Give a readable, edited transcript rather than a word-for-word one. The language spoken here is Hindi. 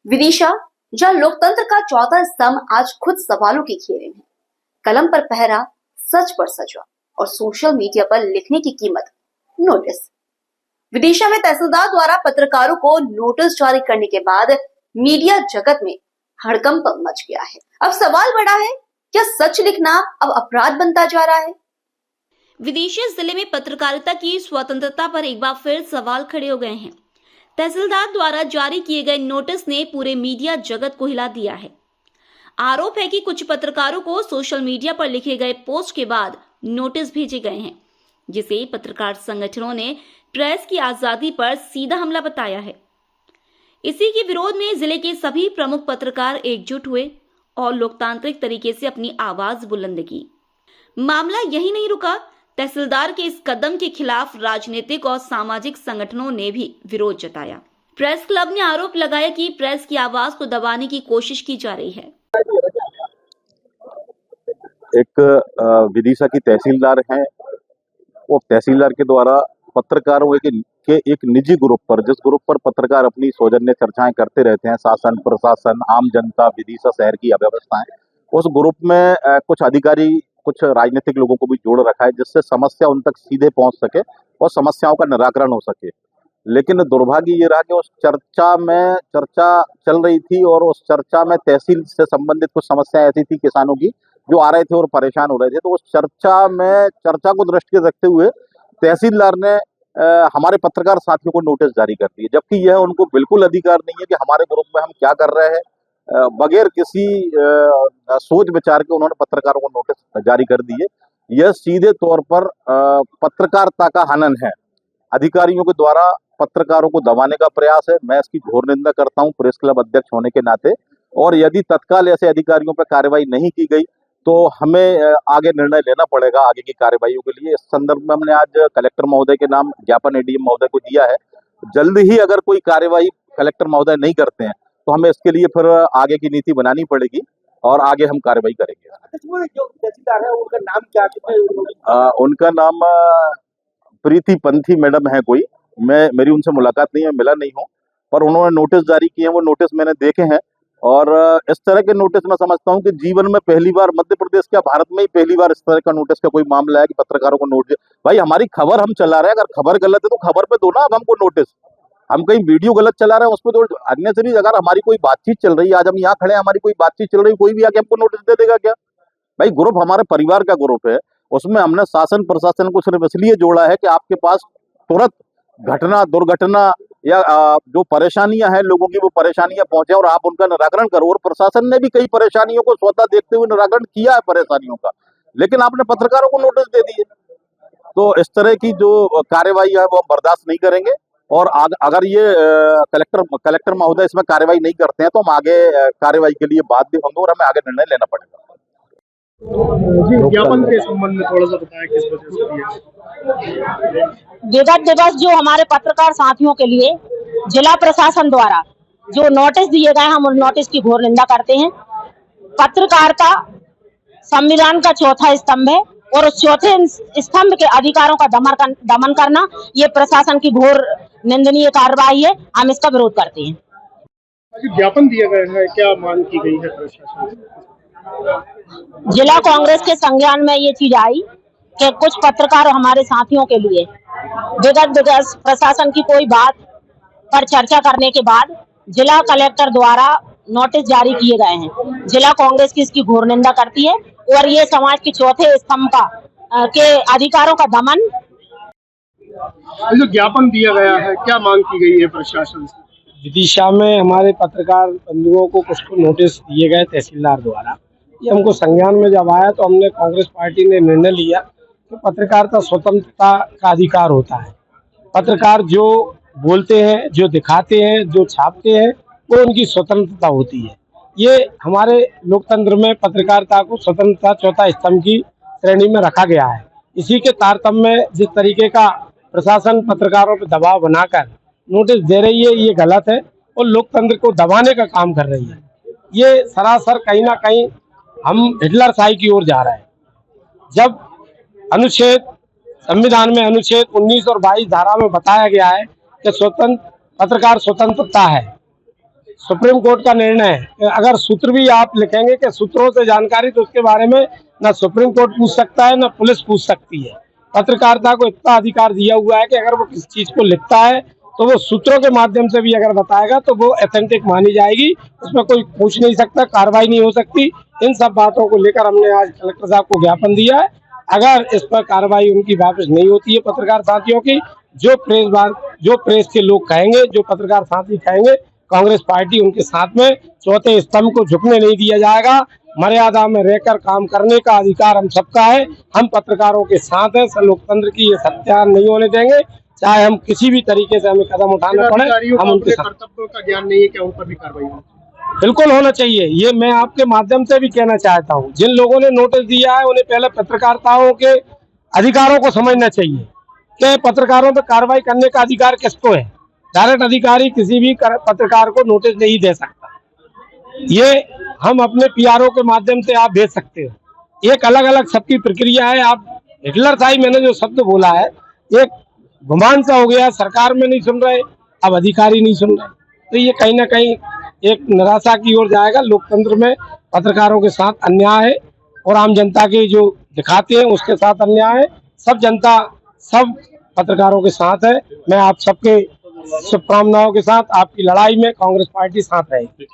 विदिशा, जहां लोकतंत्र का चौथा स्तंभ आज खुद सवालों के घेरे में, कलम पर पहरा, सच पर सजा और सोशल मीडिया पर लिखने की कीमत नोटिस। विदिशा में तहसीलदार द्वारा पत्रकारों को नोटिस जारी करने के बाद मीडिया जगत में हड़कंप मच गया है। अब सवाल बड़ा है, क्या सच लिखना अब अपराध बनता जा रहा है? विदिशा जिले में पत्रकारिता की स्वतंत्रता पर एक बार फिर सवाल खड़े हो गए हैं। तहसीलदार द्वारा जारी किए गए नोटिस ने पूरे मीडिया जगत को हिला दिया है। आरोप है कि कुछ पत्रकारों को सोशल मीडिया पर लिखे गए पोस्ट के बाद नोटिस भेजे गए हैं, जिसे पत्रकार संगठनों ने प्रेस की आजादी पर सीधा हमला बताया है। इसी के विरोध में जिले के सभी प्रमुख पत्रकार एकजुट हुए और लोकतांत्रिक तरीके से अपनी आवाज बुलंद की। मामला यही नहीं रुका, तहसीलदार के इस कदम के खिलाफ राजनीतिक और सामाजिक संगठनों ने भी विरोध जताया। प्रेस क्लब ने आरोप लगाया कि प्रेस की आवाज को दबाने की कोशिश की जा रही है। एक विदिशा की तहसीलदार हैं, वो तहसीलदार के द्वारा पत्रकारों के एक निजी ग्रुप पर, जिस ग्रुप पर पत्रकार अपनी सौजन्य चर्चाएं करते रहते हैं, शासन, प्रशासन, आम जनता, विदिशा शहर की अव्यवस्थाएं, उस ग्रुप में कुछ अधिकारी, कुछ राजनीतिक लोगों को भी जोड़ रखा है, जिससे समस्या उन तक सीधे पहुंच सके और समस्याओं का निराकरण हो सके। लेकिन दुर्भाग्य ये रहा कि उस चर्चा चल रही थी और उस चर्चा में तहसील से संबंधित कुछ समस्याएं ऐसी थी किसानों की जो आ रहे थे और परेशान हो रहे थे। तो उस चर्चा को दृष्टि रखते हुए तहसीलदार ने हमारे पत्रकार साथियों को नोटिस जारी कर दिए, जबकि यह उनको बिल्कुल अधिकार नहीं है कि हमारे ग्रुप में हम क्या कर रहे हैं। बगैर किसी सोच विचार के उन्होंने पत्रकारों को नोटिस जारी कर दिए। यह सीधे तौर पर पत्रकारिता का हनन है। अधिकारियों के द्वारा पत्रकारों को दबाने का प्रयास है। मैं इसकी घोर निंदा करता हूं प्रेस क्लब अध्यक्ष होने के नाते, और यदि तत्काल ऐसे अधिकारियों पर कार्रवाई नहीं की गई तो हमें आगे निर्णय लेना पड़ेगा आगे की कार्रवाइयों के लिए। इस संदर्भ में हमने आज कलेक्टर महोदय के नाम ज्ञापन एडीएम महोदय को दिया है। जल्द ही अगर कोई कार्रवाई कलेक्टर महोदय नहीं करते हैं तो हमें इसके लिए फिर आगे की नीति बनानी पड़ेगी और आगे हम कार्रवाई करेंगे। जो तहसीलदार है उनका नाम क्या? उनका नाम प्रीति पंथी मैडम है कोई। मेरी उनसे मुलाकात नहीं है, मिला नहीं हूँ, पर उन्होंने नोटिस जारी किए हैं। वो नोटिस मैंने देखे हैं और इस तरह के नोटिस मैं समझता हूँ कि जीवन में पहली बार, मध्य प्रदेश क्या भारत में ही पहली बार इस तरह का नोटिस का कोई मामला है कि पत्रकारों को नोटिस। भाई, हमारी खबर हम चला रहे हैं, अगर खबर गलत है तो खबर पे दो ना अब हमको नोटिस। हम कहीं वीडियो गलत चला रहे हैं उस पर तो अन्य से भी, अगर हमारी कोई बातचीत चल रही है, आज हम यहाँ खड़े हैं, हमारी कोई बातचीत चल रही है, कोई भी आके हमको नोटिस दे देगा क्या? भाई, ग्रुप हमारे परिवार का ग्रुप है, उसमें हमने शासन प्रशासन को सिर्फ इसलिए जोड़ा है कि आपके पास तुरंत घटना, दुर्घटना या जो परेशानियां हैं लोगों की, वो परेशानियां पहुंचे और आप उनका निराकरण करो। और प्रशासन ने भी कई परेशानियों को स्वतः देखते हुए निराकरण किया है परेशानियों का, लेकिन आपने पत्रकारों को नोटिस दे दिए। तो इस तरह की जो कार्रवाई है वो हम बर्दाश्त नहीं करेंगे और अगर ये कलेक्टर महोदय इसमें कार्रवाई नहीं करते हैं तो हम आगे कार्रवाई के लिए बाध्य होंगे और हमें आगे निर्णय लेना पड़ेगा। जी, ज्ञापन के संबंध में थोड़ा सा बताएं किस वजह से दिया? विगत दिवस जो हमारे पत्रकार साथियों के लिए जिला प्रशासन द्वारा जो नोटिस दिए गए, हम उस नोटिस की घोर निंदा करते हैं। पत्रकारिता संविधान का चौथा स्तंभ है और उस चौथे स्तंभ के अधिकारों का दमन करना ये प्रशासन की घोर निंदनीय कार्रवाई है। हम इसका विरोध करते हैं। ज्ञापन दिया गया है, क्या मांग की गई है प्रशासन से? जिला कांग्रेस के संज्ञान में ये चीज आई कि कुछ पत्रकार हमारे साथियों के लिए विगत दिवस प्रशासन की कोई बात पर चर्चा करने के बाद जिला कलेक्टर द्वारा नोटिस जारी किए गए हैं। जिला कांग्रेस की इसकी घोर निंदा करती है और ये समाज के चौथे स्तंभ के अधिकारों का दमन। जो ज्ञापन दिया गया है, क्या मांग की गई है प्रशासन से? विदिशा में हमारे पत्रकार बंधुओं को कुछ नोटिस दिए गए तहसीलदार द्वारा। ये हमको संज्ञान में जब आया तो हमने कांग्रेस पार्टी ने निर्णय लिया कि पत्रकारिता स्वतंत्रता का अधिकार होता है। पत्रकार जो बोलते हैं, जो दिखाते हैं, जो छापते हैं, वो उनकी स्वतंत्रता होती है। ये हमारे लोकतंत्र में पत्रकारिता को स्वतंत्रता चौथा स्तंभ की श्रेणी में रखा गया है। इसी के तारतम्य में जिस तरीके का प्रशासन पत्रकारों पर दबाव बनाकर नोटिस दे रही है, ये गलत है और लोकतंत्र को दबाने का काम कर रही है। ये सरासर कहीं ना कहीं हम हिटलरशाही की ओर जा रहे हैं। जब संविधान में अनुच्छेद 19 और 22 धारा में बताया गया है कि पत्रकार स्वतंत्रता है, सुप्रीम कोर्ट का निर्णय है। अगर सूत्र भी आप लिखेंगे कि सूत्रों से जानकारी, तो उसके बारे में ना सुप्रीम कोर्ट पूछ सकता है ना पुलिस पूछ सकती है। पत्रकारिता को इतना अधिकार दिया हुआ है कि अगर वो किसी चीज को लिखता है तो वो सूत्रों के माध्यम से भी अगर बताएगा तो वो ऑथेंटिक मानी जाएगी, उसमें कोई पूछ नहीं सकता, कार्रवाई नहीं हो सकती। इन सब बातों को लेकर हमने आज कलेक्टर साहब को ज्ञापन दिया है। अगर इस पर कार्रवाई उनकी वापस नहीं होती है पत्रकार साथियों की, जो प्रेस के लोग कहेंगे, जो पत्रकार साथी कहेंगे, कांग्रेस पार्टी उनके साथ में चौथे स्तंभ को झुकने नहीं दिया जाएगा। मर्यादा में रहकर काम करने का अधिकार हम सबका है। हम पत्रकारों के साथ हैं। लोकतंत्र की ये सत्याग्रह नहीं होने देंगे, चाहे हम किसी भी तरीके से हमें कदम उठाना पड़े, हम उनके साथ। कर्तव्य का ज्ञान नहीं है क्या उन पर भी कार्रवाई हो? बिल्कुल होना चाहिए। ये मैं आपके माध्यम से भी कहना चाहता हूँ, जिन लोगों ने नोटिस दिया है उन्हें पहले पत्रकारिताओं के अधिकारों को समझना चाहिए कि पत्रकारों पर कार्रवाई करने का अधिकार किसको है। डायरेक्ट अधिकारी किसी भी पत्रकार को नोटिस नहीं दे सकता। ये हम अपने पीआरओ के माध्यम से आप भेज सकते हो। एक अलग अलग सबकी प्रक्रिया है। आप हिटलरशाही मैंने जो शब्द बोला है, एक गुमान सा हो गया, सरकार में नहीं सुन रहे, अब अधिकारी नहीं सुन रहे, तो ये कहीं ना कहीं एक निराशा की ओर जाएगा। लोकतंत्र में पत्रकारों के साथ अन्याय है और आम जनता के जो दिखाते हैं उसके साथ अन्याय है। सब जनता सब पत्रकारों के साथ है। मैं आप सबके शुभकामनाओं के साथ आपकी लड़ाई में कांग्रेस पार्टी साथ रहेगी।